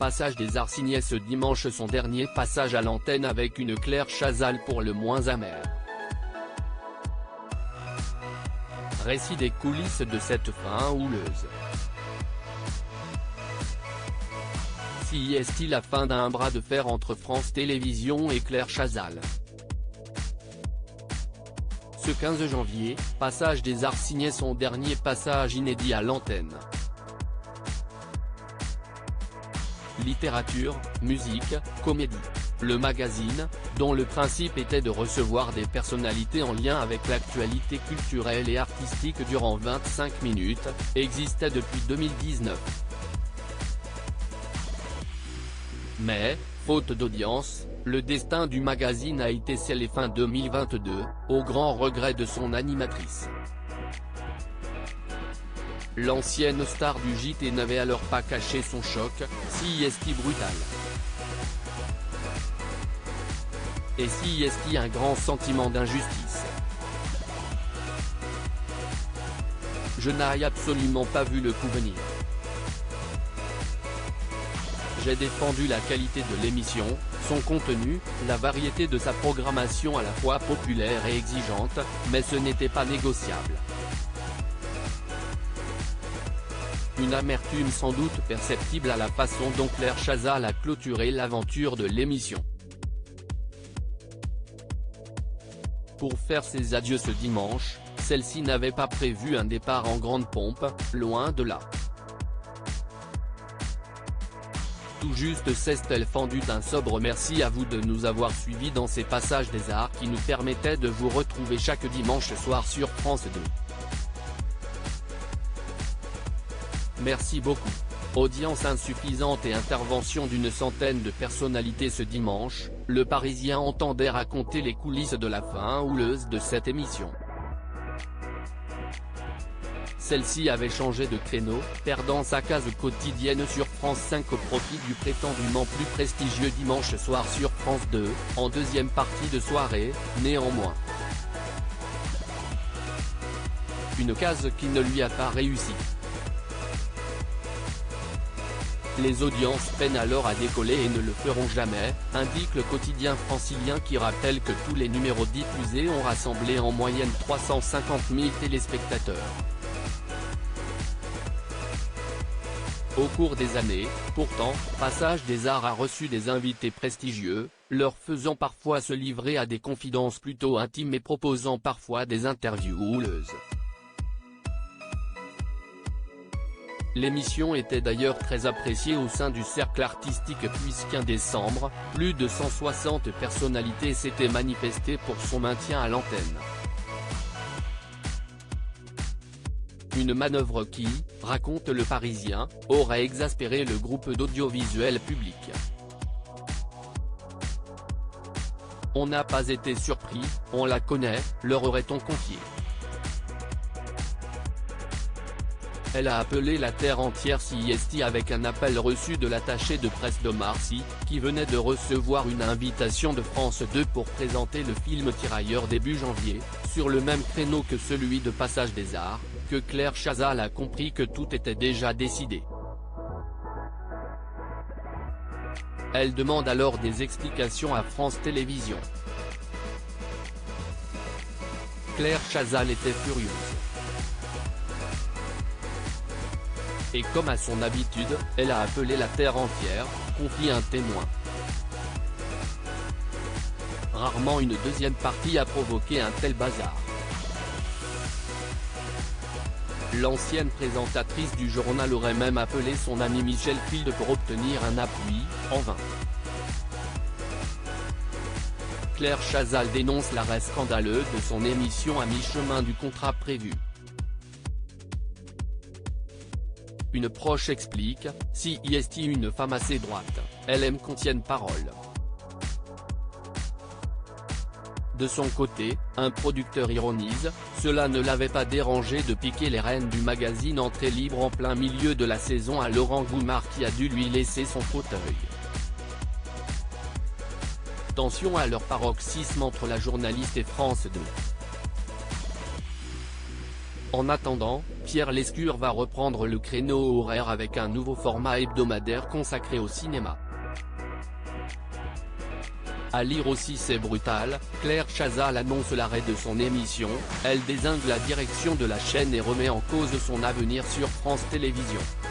Passage des Arts signait ce dimanche son dernier passage à l'antenne avec une Claire Chazal pour le moins amer. Récit des coulisses de cette fin houleuse. Si est-il la fin d'un bras de fer entre France Télévisions et Claire Chazal? Ce 15 janvier, Passage des Arts signait son dernier passage inédit à l'antenne. Littérature, musique, comédie. Le magazine, dont le principe était de recevoir des personnalités en lien avec l'actualité culturelle et artistique durant 25 minutes, existait depuis 2019. Mais, faute d'audience, le destin du magazine a été scellé fin 2022, au grand regret de son animatrice. L'ancienne star du JT n'avait alors pas caché son choc, si est-il brutal. Et si est-il un grand sentiment d'injustice. Je n'ai absolument pas vu le coup venir. J'ai défendu la qualité de l'émission, son contenu, la variété de sa programmation à la fois populaire et exigeante, mais ce n'était pas négociable. Une amertume sans doute perceptible à la façon dont Claire Chazal a clôturé l'aventure de l'émission. Pour faire ses adieux ce dimanche, celle-ci n'avait pas prévu un départ en grande pompe, loin de là. Tout juste s'est-elle fendue d'un sobre merci à vous de nous avoir suivis dans ces passages des arts qui nous permettaient de vous retrouver chaque dimanche soir sur France 2. Merci beaucoup. Audience insuffisante et intervention d'une centaine de personnalités ce dimanche, Le Parisien entendait raconter les coulisses de la fin houleuse de cette émission. Celle-ci avait changé de créneau, perdant sa case quotidienne sur France 5 au profit du prétendument plus prestigieux dimanche soir sur France 2, en deuxième partie de soirée, néanmoins. Une case qui ne lui a pas réussi. Les audiences peinent alors à décoller et ne le feront jamais, indique le quotidien francilien qui rappelle que tous les numéros diffusés ont rassemblé en moyenne 350 000 téléspectateurs. Au cours des années, pourtant, Passage des Arts a reçu des invités prestigieux, leur faisant parfois se livrer à des confidences plutôt intimes et proposant parfois des interviews houleuses. L'émission était d'ailleurs très appréciée au sein du cercle artistique puisqu'en décembre, plus de 160 personnalités s'étaient manifestées pour son maintien à l'antenne. Une manœuvre qui, raconte Le Parisien, aurait exaspéré le groupe d'audiovisuel public. On n'a pas été surpris, on la connaît, leur aurait-on confié. Elle a appelé la terre entière si avec un appel reçu de l'attaché de presse d'Omar Sy, qui venait de recevoir une invitation de France 2 pour présenter le film Tirailleurs début janvier, sur le même créneau que celui de Passage des Arts, que Claire Chazal a compris que tout était déjà décidé. Elle demande alors des explications à France Télévisions. Claire Chazal était furieuse. Et comme à son habitude, elle a appelé la terre entière, confie un témoin. Rarement une deuxième partie a provoqué un tel bazar. L'ancienne présentatrice du journal aurait même appelé son ami Michel Field pour obtenir un appui, en vain. Claire Chazal dénonce l'arrêt scandaleux de son émission à mi-chemin du contrat prévu. Une proche explique, si est une femme assez droite, elle aime qu'on tienne parole. De son côté, un producteur ironise, cela ne l'avait pas dérangé de piquer les rênes du magazine Entrée libre en plein milieu de la saison à Laurent Goumard qui a dû lui laisser son fauteuil. Tension à leur paroxysme entre la journaliste et France 2. En attendant, Pierre Lescure va reprendre le créneau horaire avec un nouveau format hebdomadaire consacré au cinéma. À lire aussi C'est brutal, Claire Chazal annonce l'arrêt de son émission, elle dézingue la direction de la chaîne et remet en cause son avenir sur France Télévisions.